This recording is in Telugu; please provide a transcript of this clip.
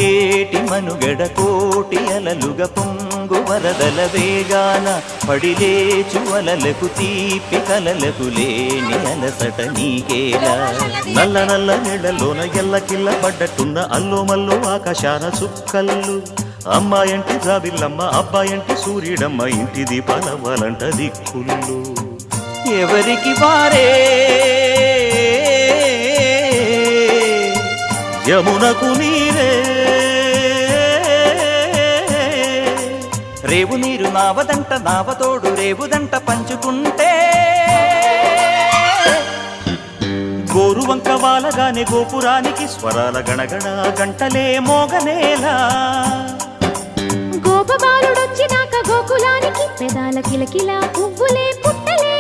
ఏటి మనుగడ కోటి అలలుగ పొంగు వరదల వేగాన పడిలేచు అలలకు తీపి కలలకు లేని అలసట నీకేలా నల్ల నల్ల నీళ్లలోన ఎల్లకిల్ల పడ్డట్టున్న అల్లో మల్లో ఆకాశాన చుక్కల్లు అమ్మాయంటి జాబిల్లమ్మ అబ్బాయంటి సూర్యుడమ్మ ఇంటి దీపాలవ్వాలంట దిక్కుళ్ళు ఎవరికి వారే యమునకు నీరే రేవు నీరు నావదంట నావతోడు రేవుదంట పంచుకుంటే గోరువంక వాలగానే గోపురానికి స్వరాల గణగణ గంటలే మోగనేలా గోపబాలుడొచ్చినాక గోకులానికి పెదాల కిలకిల పువ్వులే పుట్టలే